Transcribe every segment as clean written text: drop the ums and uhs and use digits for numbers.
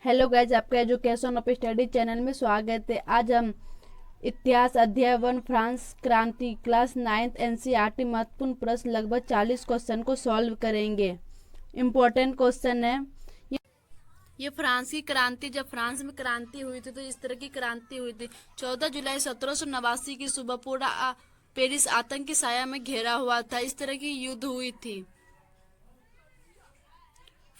Hello guys, आपका education of study channel में स्वागत है। आज हम इतिहास अध्याय 1 फ्रांस क्रांति क्लास 9th एनसीईआरटी महत्वपूर्ण प्रश्न लगभग 40 क्वेश्चन को सॉल्व करेंगे। इम्पोर्टेंट क्वेश्चन है ये फ्रांस की क्रांति। जब फ्रांस में क्रांति हुई थी तो इस तरह की क्रांति हुई थी। 14 जुलाई 1789 की सुबह पूरा पेरिस आतंकी साया में घेरा हुआ था। इस तरह की युद्ध हुई थी।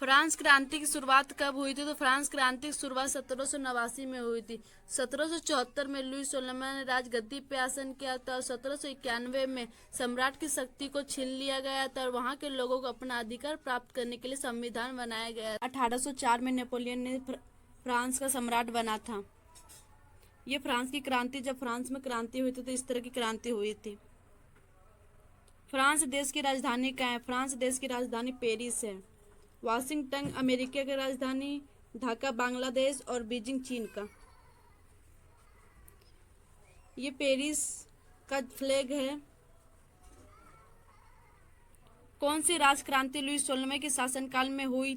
फ्रांस क्रांति की शुरुआत कब हुई थी? तो फ्रांस क्रांति की शुरुआत 1789 में हुई थी। 1774 में लुई 16वां ने राजगद्दी पे आसन किया था और 1791 में सम्राट की शक्ति को छीन लिया गया था और वहां के लोगों को अपना अधिकार प्राप्त करने के लिए संविधान बनाया गया। 1804 में नेपोलियन ने फ्रांस का सम्राट बना था। ये फ्रांस की क्रांति। जब फ्रांस में क्रांति हुई थी तो इस तरह की क्रांति हुई थी। फ्रांस देश की राजधानी कहाँ है? फ्रांस देश की राजधानी पेरिस है। वाशिंगटन अमेरिका की राजधानी, ढाका बांग्लादेश और बीजिंग चीन का। ये पेरिस का फ्लैग है। कौन सी राज क्रांति लुई 16वें के शासनकाल में हुई?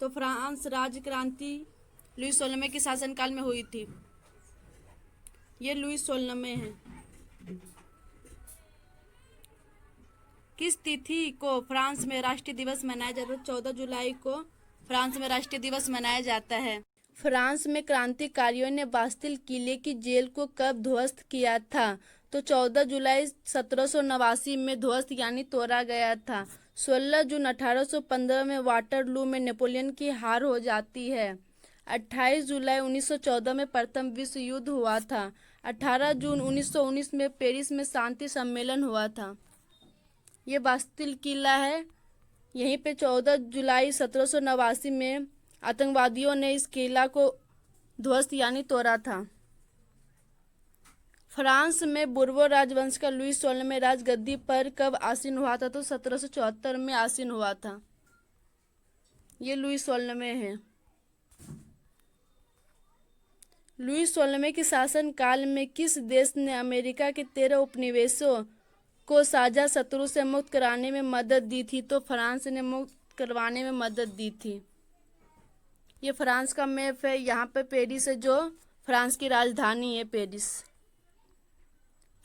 तो फ्रांस राज क्रांति लुई 16वें के शासनकाल में हुई थी। ये लुई 16वें है। किस तिथि को फ्रांस में राष्ट्रीय दिवस मनाया जाता है? 14 जुलाई को फ्रांस में राष्ट्रीय दिवस मनाया जाता है। फ्रांस में क्रांतिकारियों ने बास्तिल किले की जेल को कब ध्वस्त किया था? तो 14 जुलाई 1789 में ध्वस्त यानी तोड़ा गया था। 16 जून 1815 में वाटरलू में नेपोलियन की हार हो जाती है। 28 जुलाई 1914 में प्रथम विश्व युद्ध हुआ था। 18 जून 1919 में पेरिस में शांति सम्मेलन हुआ था। ये बास्तिल किला है। यहीं पे 14 जुलाई 1789 में आतंकवादियों ने इस किला को ध्वस्त यानी तोड़ा था। फ्रांस में बुर्बो राजवंश का लुई 16वें राजगद्दी पर कब आसीन हुआ था? तो 1774 में आसीन हुआ था। ये लुई 16वें है। लुई 16वें के शासन काल में किस देश ने अमेरिका के 13 उपनिवेशों को साझा शत्रु से मुक्त कराने में मदद दी थी? तो फ्रांस ने मुक्त करवाने में मदद दी थी। ये फ्रांस का मैप है। यहाँ पे पेरिस है जो फ्रांस की राजधानी है, पेरिस।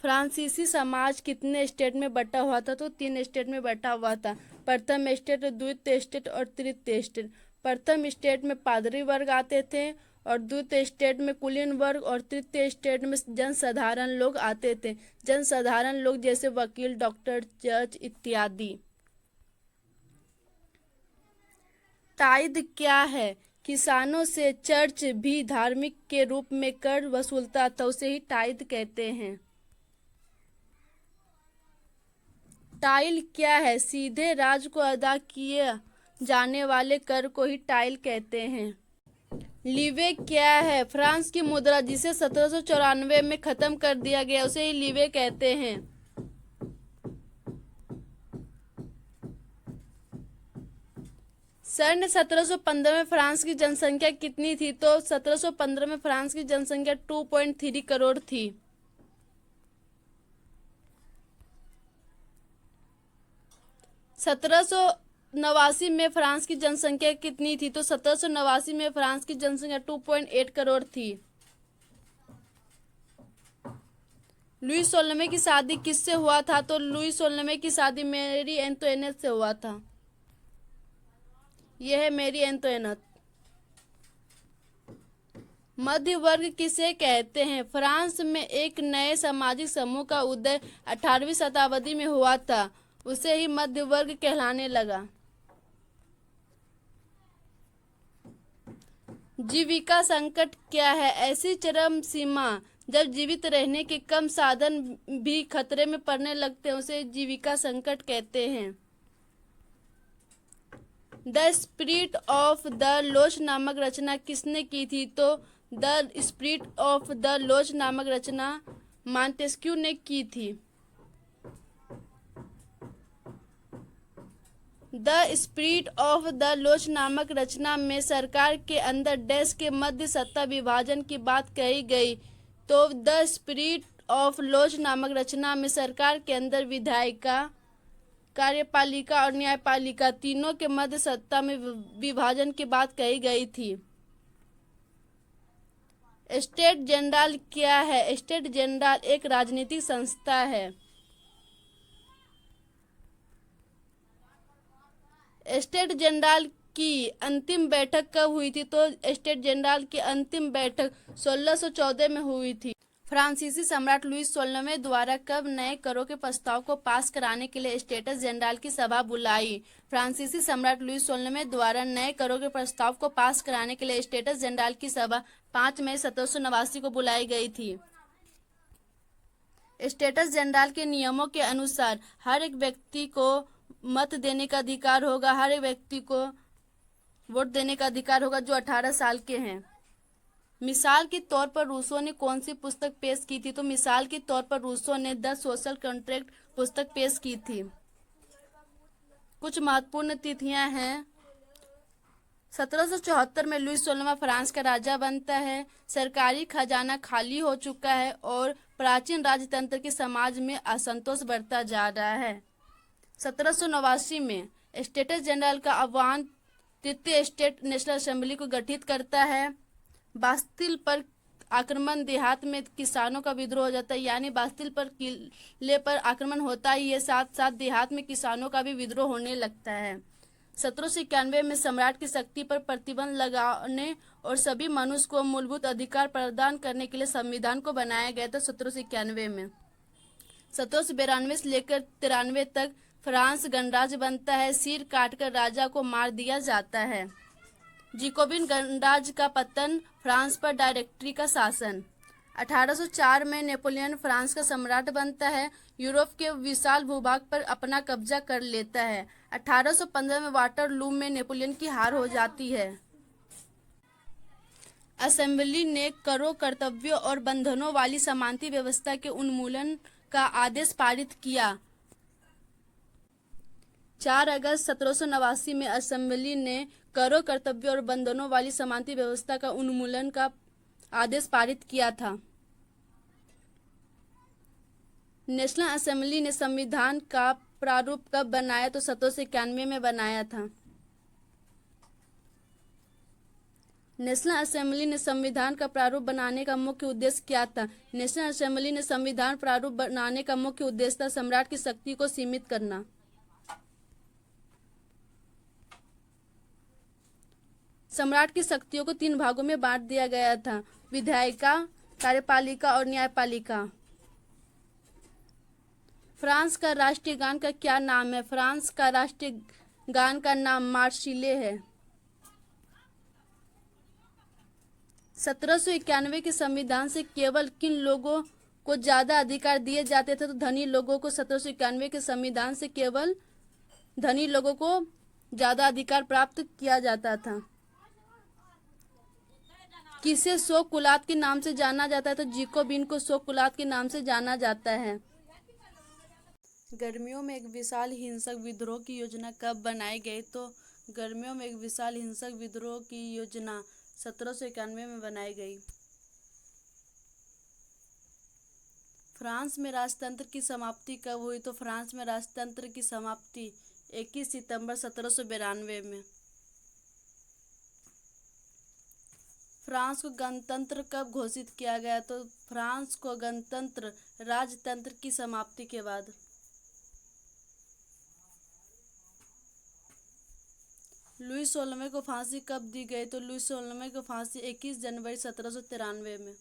फ्रांसीसी समाज कितने स्टेट में बटा हुआ था? तो 3 स्टेट में बटा हुआ था। प्रथम स्टेट, द्वितीय स्टेट और तृतीय स्टेट। प्रथम स्टेट में पादरी वर्ग आते थे और द्वितीय स्टेट में कुलीन वर्ग और तृतीय स्टेट में जनसाधारण लोग आते थे। जनसाधारण लोग जैसे वकील, डॉक्टर, जज इत्यादि। टाइद क्या है? किसानों से चर्च भी धार्मिक के रूप में कर वसूलता था, उसे ही टाइद कहते हैं। टाइल क्या है? सीधे राज को अदा किए जाने वाले कर को ही टाइल कहते हैं। लीवे क्या है? फ्रांस की मुद्रा जिसे 1794 में खत्म कर दिया गया उसे ही लीवे कहते हैं। सन 1715 में फ्रांस की जनसंख्या कितनी थी? तो 1715 में फ्रांस की जनसंख्या 2.3 करोड़ थी। सत्रह सौ नवासी में फ्रांस की जनसंख्या कितनी थी? तो 1789 में फ्रांस की जनसंख्या 2.8 करोड़ थी। लुई 16वें की शादी किससे हुआ था? तो लुई 16वें की शादी मेरी एंटोइनेट से हुआ था। यह है मेरी एंटोइनेट। मध्य वर्ग किसे कहते हैं? फ्रांस में एक नए सामाजिक समूह का उदय 18वीं शताब्दी में हुआ था, उसे ही मध्य वर्ग कहलाने लगा। जीविका संकट क्या है? ऐसी चरम सीमा जब जीवित रहने के कम साधन भी खतरे में पड़ने लगते हैं, उसे जीविका संकट कहते हैं। The spirit of the lost नामक रचना किसने की थी? तो the spirit of the lost नामक रचना मॉन्टेस्क्यू ने की थी। The spirit of the lost नामक रचना में सरकार के अंदर देश के मध्य सत्ता विभाजन की बात कही गई। तो द स्पिरिट ऑफ लॉस्ट नामक रचना में सरकार के अंदर विधायिका, कार्यपालिका और न्यायपालिका तीनों के मध्य सत्ता में विभाजन की बात कही गई थी। स्टेट जनरल क्या है? स्टेट जनरल एक राजनीतिक संस्था है। स्टेट जनरल की अंतिम बैठक कब हुई थी? तो स्टेट जनरल की अंतिम बैठक 1614 में हुई थी। फ्रांसीसी सम्राट लुईस 16वें द्वारा कब नए करों के प्रस्ताव को पास कराने के लिए स्टेट्स जनरल की सभा बुलाई? फ्रांसीसी सम्राट लुईस 16वें द्वारा नए करों के प्रस्ताव को पास कराने के लिए स्टेट्स जनरल की सभा 5 मई 1789 को बुलाई गई थी। स्टेट्स जनरल के नियमों के अनुसार हर एक व्यक्ति को मत देने का अधिकार होगा। हर एक व्यक्ति को वोट देने का अधिकार होगा जो 18 साल के हैं। मिसाल के तौर पर रूसो ने कौन सी पुस्तक पेश की थी? तो मिसाल के तौर पर रूसो ने द सोशल कॉन्ट्रैक्ट पुस्तक पेश की थी। कुछ महत्वपूर्ण तिथियां हैं। 1774 में लुईस 16वां फ्रांस का राजा बनता है। सरकारी खजाना खाली हो चुका है और प्राचीन राजतंत्र के समाज में असंतोष बढ़ता जा रहा है। 1789 में स्टेट्स जनरल का आह्वान तृतीय स्टेट नेशनल असेंबली को गठित करता है। बास्तिल पर आक्रमण, देहात में किसानों का विद्रोह हो जाता है, यानी बास्तिल पर किले पर आक्रमण होता ही है, साथ साथ देहात में किसानों का भी विद्रोह होने लगता है। 1791 में सम्राट की शक्ति पर प्रतिबंध लगाने और सभी मनुष्य को मूलभूत अधिकार प्रदान करने के लिए संविधान को बनाया गया था। 1791 में 1792 से लेकर 93 तक फ्रांस गणराज्य बनता है। सिर काटकर राजा को मार दिया जाता है। जिकोबिन गणराज्य का पतन, फ्रांस पर डायरेक्टरी का शासन। 1804 में नेपोलियन फ्रांस का सम्राट बनता है। यूरोप के विशाल भूभाग पर अपना कब्जा कर लेता है। 1815 में वाटरलू में नेपोलियन की हार हो जाती है। असेंबली ने करों, कर्तव्यों और बंधनों वाली समानता व्यवस्था के उन्मूलन का आदेश पारित किया। 4 अगस्त 1789 में असेंबली ने करों, कर्तव्यों और बंधनों वाली समानता व्यवस्था का उन्मूलन का आदेश पारित किया था। नेशनल असेंबली ने संविधान का प्रारूप कब बनाया? तो 1791 में बनाया था। नेशनल असेंबली ने संविधान का प्रारूप बनाने का मुख्य उद्देश्य क्या था? नेशनल असेंबली ने संविधान प्रारूप बनाने का मुख्य उद्देश्य था सम्राट की शक्ति को सीमित करना। सम्राट की शक्तियों को 3 भागों में बांट दिया गया था: विधायिका, कार्यपालिका और न्यायपालिका। फ्रांस का राष्ट्रीय गान का क्या नाम है? फ्रांस का राष्ट्रीय गान का नाम मार्सिले है। 1791 के संविधान से केवल किन लोगों को ज्यादा अधिकार दिए जाते थे? तो धनी लोगों को। 1791 के संविधान से केवल धनी लोगों को ज्यादा अधिकार प्राप्त किया जाता था। किसे शोक कुलात के नाम से जाना जाता है? तो जिकोबिन को शोक कुलात के नाम से जाना जाता है। गर्मियों में एक विशाल हिंसक विद्रोह की योजना कब बनाई गई? तो गर्मियों में एक विशाल हिंसक विद्रोह की योजना 1791 में बनाई गई। फ्रांस में राजतंत्र की समाप्ति कब हुई? तो फ्रांस में राजतंत्र की समाप्ति 21 सितंबर 1792 में। फ्रांस को गणतंत्र कब घोषित किया गया? तो फ्रांस को गणतंत्र राजतंत्र की समाप्ति के बाद। लुईस 16वें को फांसी कब दी गई? तो लुईस 16वें को फांसी 21 जनवरी 1793 में।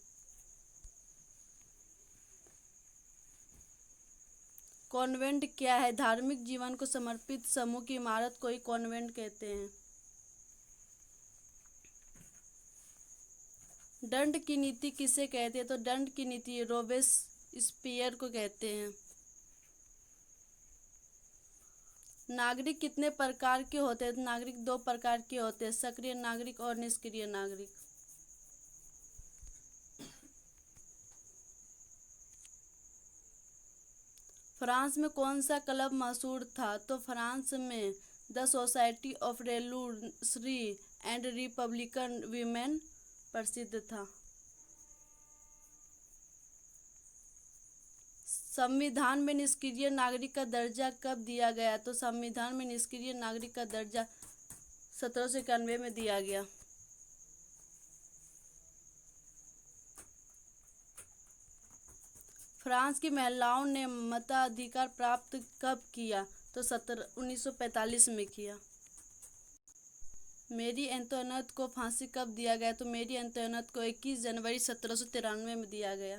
कॉन्वेंट क्या है? धार्मिक जीवन को समर्पित समूह की इमारत को ही कॉन्वेंट कहते हैं। दंड की नीति किसे कहते हैं? तो दंड की नीति रोबेस्पियर को कहते हैं। नागरिक कितने प्रकार के होते हैं? नागरिक 2 प्रकार के होते हैं: सक्रिय नागरिक और निष्क्रिय नागरिक। फ्रांस में कौन सा क्लब मशहूर था? तो फ्रांस में the society of revolutionary and Republican women प्रसिद्ध था। संविधान में निष्क्रिय नागरिक का दर्जा कब दिया गया? तो संविधान में निष्क्रिय नागरिक का दर्जा 1791 में दिया गया। फ्रांस की महिलाओं ने मताधिकार प्राप्त कब किया? तो 1945 में किया। मेरी एंटोनेट को फांसी कब दिया गया? तो मेरी एंटोनेट को 21 जनवरी 1793 में दिया गया।